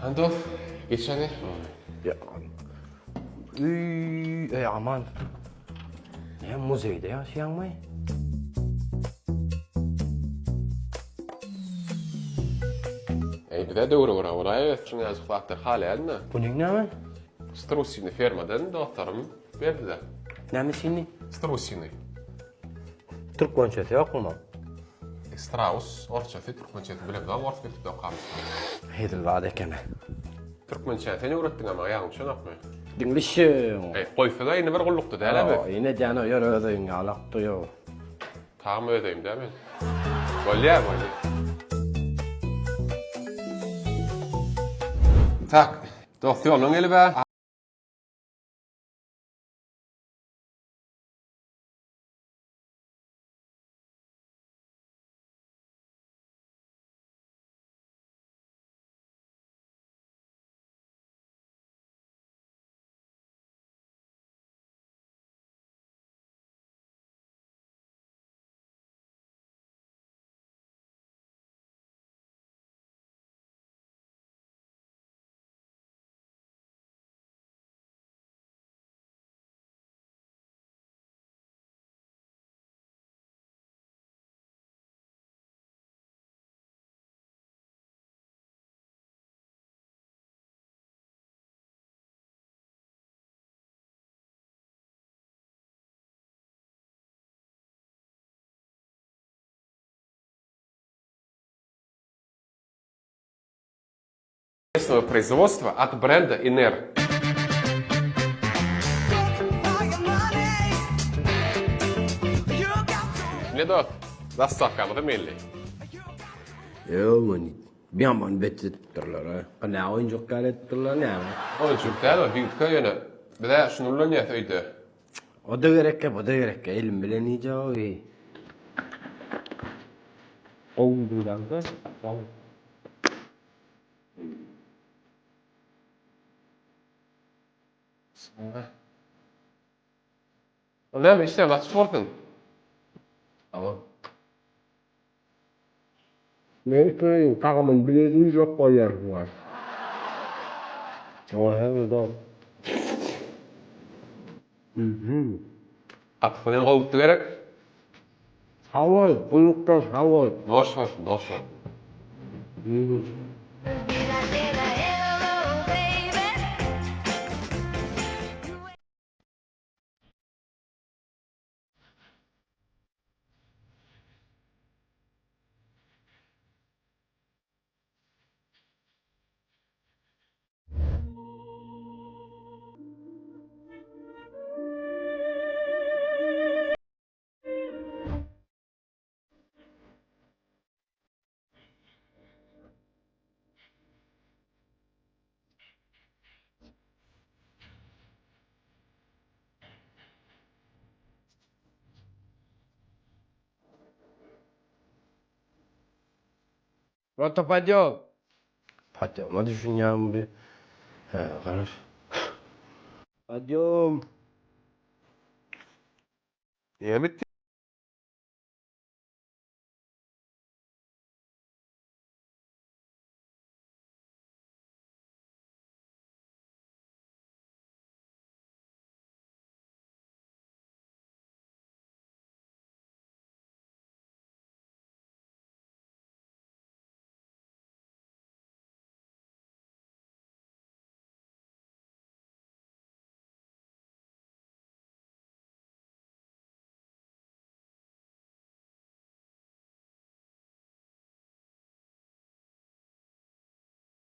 Handof, geçeni. Ya. Aman. Ne muzeyde yaşayan mı? Bir de doğru oraya şunu yazıp baktı hali edin. Bunun ne mi? Strusini firmadan doktorum verdi de. Ne mi şimdi? Strusini. Türk konçeti yok mu? Strauss, orçası Türkmençeti bilip de orç bitip de okamış. Hedil vade kene. Türkmençetini öğrettin ama yanlış anlatma. Dinglişi. Koyfada yine bir kulluktu değil mi? Yine canı yörödün alaktı yo. Tamam ödeyim değil mi? Böyle ya böyle. Tak, doktorun eli be. Местного производства от бренда Iner. Недов, засакамı da milli. Yo man. Bir aman bettirtirler ha. Ne oyuncak galettirler ne ama. Onun için değil mi? Bir köyüne. Bir de şununla ne öydü? O da gerek. Elim bile nice o iyi. Oldudan da. Ne mi işte nasıl sortun? Tamam. Ne söyleyeyim? Takımın bilediği yok koyar var. O evet o. Atfının kovuktu gerek. Havay, buyrukta havay. Boş ver, boş ver. Rota Padyo. Padyo mu düşünüyorum bir. He, karış. Padyom. Niye bitti?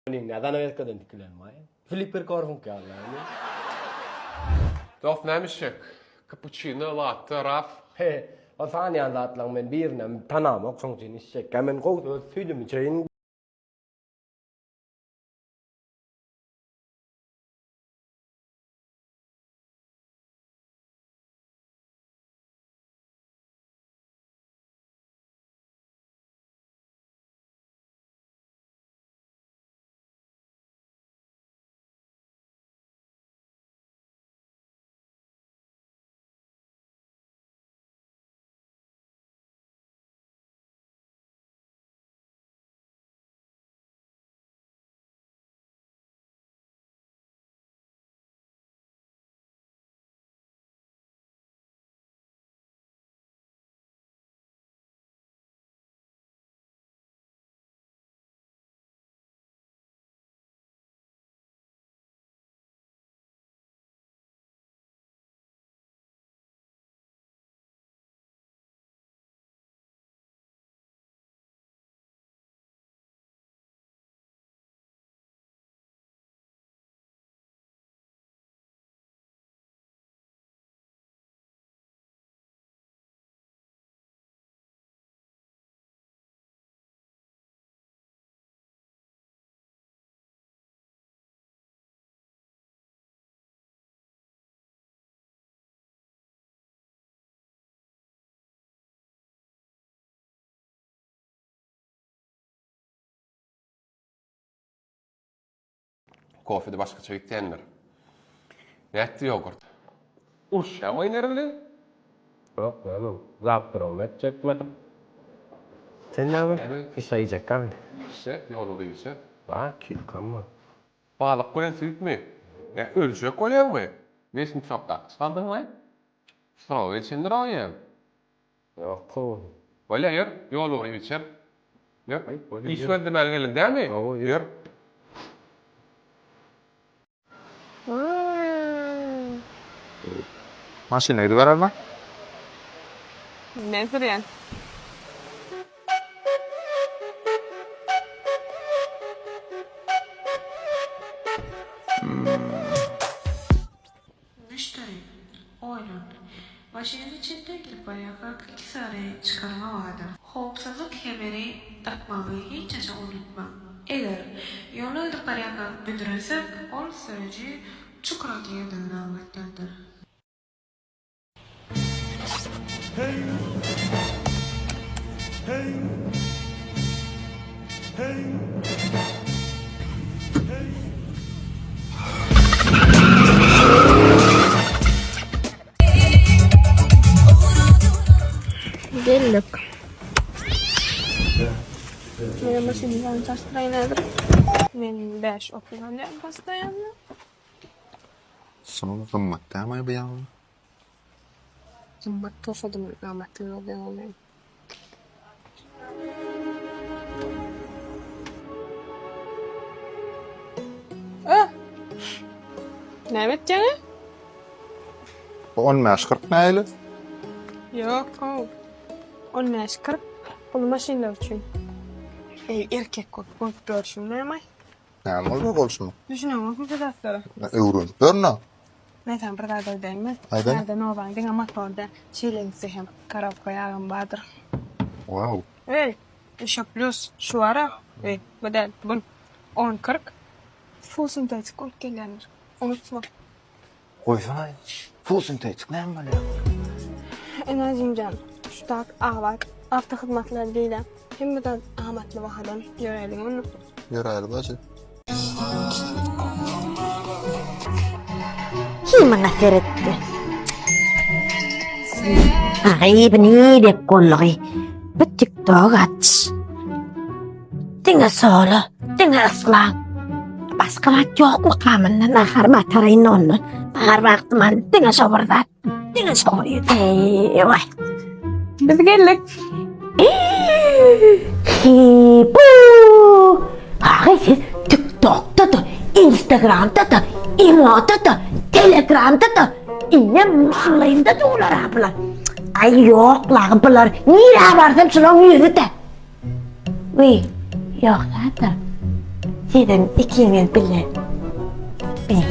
Neden öyle kadın dikilenmeye? Flipper korkun ki Allah'ım. Dof neymişik? Cappuccino, latte, raf. He, o saniye anlatlan men birine panamak sonuçta işe. Kemen kovdu süydüm içeyin. Kofede başkaça bitýänler. Nätti yogurt. Uşa oýnarly. Yok oğlum. Zaptırım et çekmedim. Sen ne yapıyorsun? Kısa yiyecek kan. İşte yolu değilse. Bak ki kanma. Balık koyan sütmü? Ya ölçü koyan mı? Nesin çapta? Sandın mı? Sağ ol, içindir oğlum. Yok oğlum. Böyle yer, yolu içer. Yer, böyle iş yer. verdim elgelin değil mi? Oo, Yer. Maşinaydı ver lan. Ne soruyorsun? Müşteri, oyun. Başınızı çettekli bayağı 2 saraya çıkarma vardır. Hoopsızlık kemeri takmayı hiç unutma. Eğer yolu da bayağı büdürürsek, ol süreci çukura girdiğini anlatmaktır. Geldik. Benim başımdan çastırayı nedir? Ben 5 okuyan diyorum pastayanla. Sonu kımmat değil mi bu yavrum? Zımbat tofadım rahmetli oluyor. Ne edeceğini? Bu 10 meşkırt neyle? Yok o. O ne şıkır? Onu maşinler için. Erkek koyup görsün ne mi? Ne oldu olsun? Düşünüyorum o kadar sonra. Öğren. Görün. Ne tam bir daha değil mi? Haydi. Nerede ne var? Dinle motorda. Şiilensi hem karab koyarım badır. Wow. Ey, еще плюс şu ara. Bedel bun 10-40. Full sintetik olup gelenir. Unutma. Koysana. Full sintetik ne böyle? Enerjim can. Şu tak ahvat. Hafta hizmetler değil. Hem de ahmetli vahadan görelim onu. Yürüyelim bacı. Kim bana seyretti? G'ibni deb qo'llag'ay. Bir TikTok ats. Dinga solo, dinga islam. Başqa vaqt yo'qmi qamindan axir matarin onni. Har vaqt men dinga sabrdat. Dinga sabriyat. Voy. Biz geldik. Bu. Siz TikTok'ta da, Instagram'da da, Emo'da da, Telegram'da da, yine mahallayında da ular abla. Ay yok lan bunlar. Niye vardım şulan yürü de. Uy, yok zaten. Sizin ikiniz bile. Ben